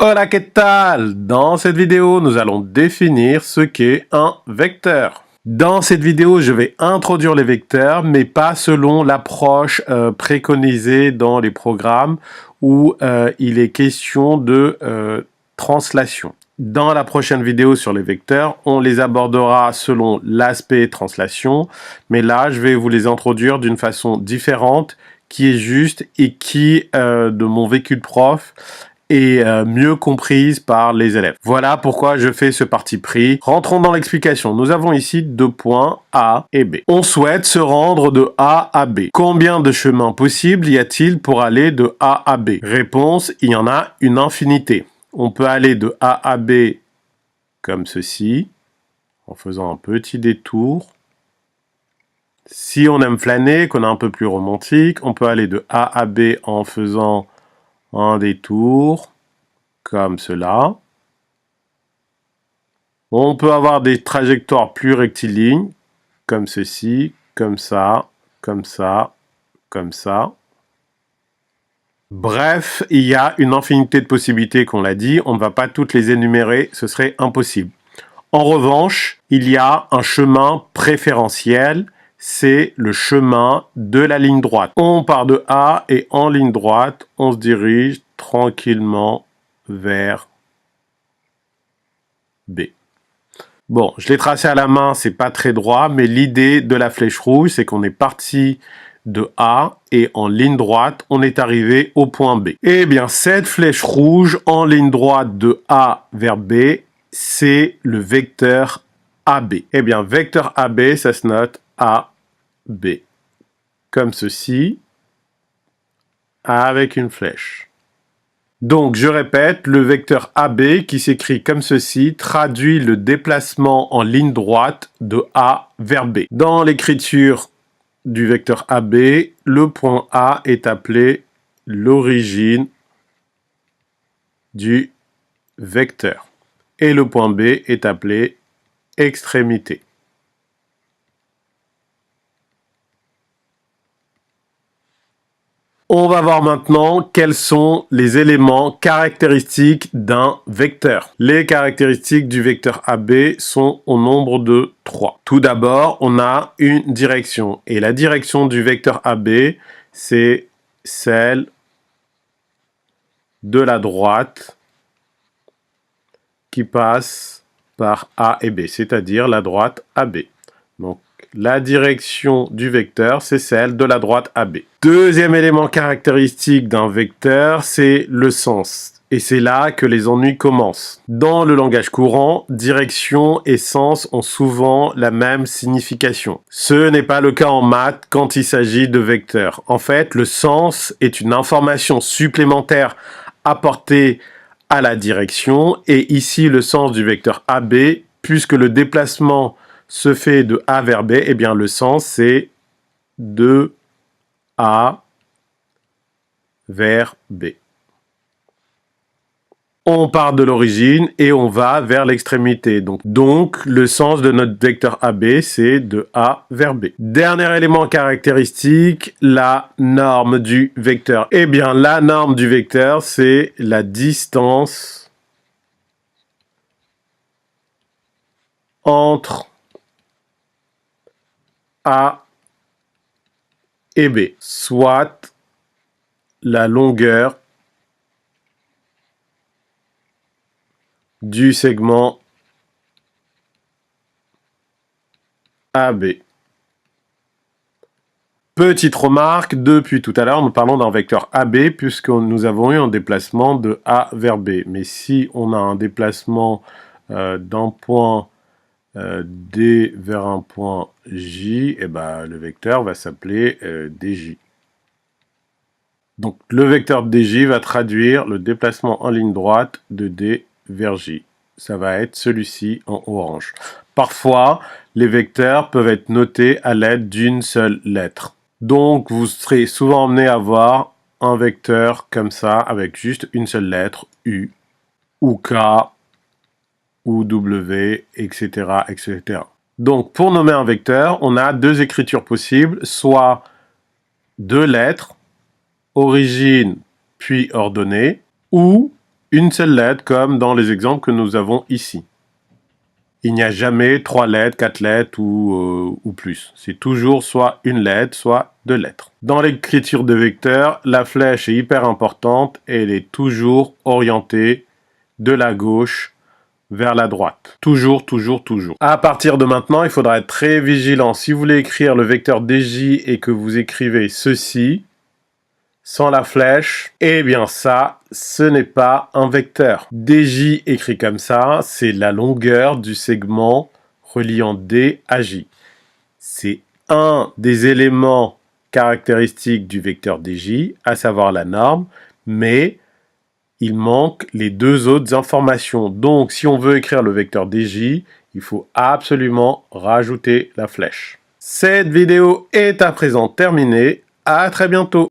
Hola, ¿qué tal? Dans cette vidéo, nous allons définir ce qu'est un vecteur. Dans cette vidéo, je vais introduire les vecteurs, mais pas selon l'approche préconisée dans les programmes où il est question de translation. Dans la prochaine vidéo sur les vecteurs, on les abordera selon l'aspect translation, mais là, je vais vous les introduire d'une façon différente, qui est juste et qui, de mon vécu de prof, et mieux comprise par les élèves. Voilà pourquoi je fais ce parti pris. Rentrons dans l'explication. Nous avons ici deux points A et B. On souhaite se rendre de A à B. Combien de chemins possibles y a-t-il pour aller de A à B? Réponse, il y en a une infinité. On peut aller de A à B comme ceci, en faisant un petit détour. Si on aime flâner, qu'on est un peu plus romantique, on peut aller de A à B en faisant un détour, comme cela. On peut avoir des trajectoires plus rectilignes, comme ceci, comme ça, comme ça, comme ça. Bref, il y a une infinité de possibilités qu'on l'a dit, on ne va pas toutes les énumérer, ce serait impossible. En revanche, il y a un chemin préférentiel, c'est le chemin de la ligne droite. On part de A et en ligne droite, on se dirige tranquillement vers B. Bon, je l'ai tracé à la main, c'est pas très droit, mais l'idée de la flèche rouge, c'est qu'on est parti de A et en ligne droite, on est arrivé au point B. Eh bien, cette flèche rouge en ligne droite de A vers B, c'est le vecteur AB. Eh bien, vecteur AB, ça se note AB. Comme ceci, avec une flèche. Donc, je répète, le vecteur AB qui s'écrit comme ceci traduit le déplacement en ligne droite de A vers B. Dans l'écriture du vecteur AB, le point A est appelé l'origine du vecteur et le point B est appelé extrémité. On va voir maintenant quels sont les éléments caractéristiques d'un vecteur. Les caractéristiques du vecteur AB sont au nombre de 3. Tout d'abord, on a une direction. Et la direction du vecteur AB, c'est celle de la droite qui passe par A et B, c'est-à-dire la droite AB. Donc, la direction du vecteur, c'est celle de la droite AB. Deuxième élément caractéristique d'un vecteur, c'est le sens. Et c'est là que les ennuis commencent. Dans le langage courant, direction et sens ont souvent la même signification. Ce n'est pas le cas en maths quand il s'agit de vecteurs. En fait, le sens est une information supplémentaire apportée à la direction. Et ici, le sens du vecteur AB, puisque le déplacement se fait de A vers B, eh bien le sens c'est de A vers B. On part de l'origine et on va vers l'extrémité. Donc, le sens de notre vecteur AB, c'est de A vers B. Dernier élément caractéristique, la norme du vecteur. Eh bien, la norme du vecteur, c'est la distance entre A et B, soit la longueur du segment AB. Petite remarque, depuis tout à l'heure, nous parlons d'un vecteur AB puisque nous avons eu un déplacement de A vers B. Mais si on a un déplacement d'un point D vers un point J, eh ben, le vecteur va s'appeler DJ. Donc le vecteur DJ va traduire le déplacement en ligne droite de D vers J. Ça va être celui-ci en orange. Parfois, les vecteurs peuvent être notés à l'aide d'une seule lettre. Donc vous serez souvent amené à voir un vecteur comme ça avec juste une seule lettre, U, ou K, ou W, etc., etc. Donc pour nommer un vecteur, on a deux écritures possibles, soit deux lettres, origine puis ordonnée, ou une seule lettre comme dans les exemples que nous avons ici. Il n'y a jamais 3 lettres, 4 lettres ou plus. C'est toujours soit une lettre, soit 2 lettres. Dans l'écriture de vecteurs, la flèche est hyper importante et elle est toujours orientée de la gauche vers la droite. Toujours, toujours, toujours. À partir de maintenant, il faudra être très vigilant. Si vous voulez écrire le vecteur DJ et que vous écrivez ceci, sans la flèche, eh bien ça, ce n'est pas un vecteur. DJ écrit comme ça, c'est la longueur du segment reliant D à J. C'est un des éléments caractéristiques du vecteur DJ, à savoir la norme, mais il manque les deux autres informations. Donc, si on veut écrire le vecteur DJ, il faut absolument rajouter la flèche. Cette vidéo est à présent terminée. À très bientôt.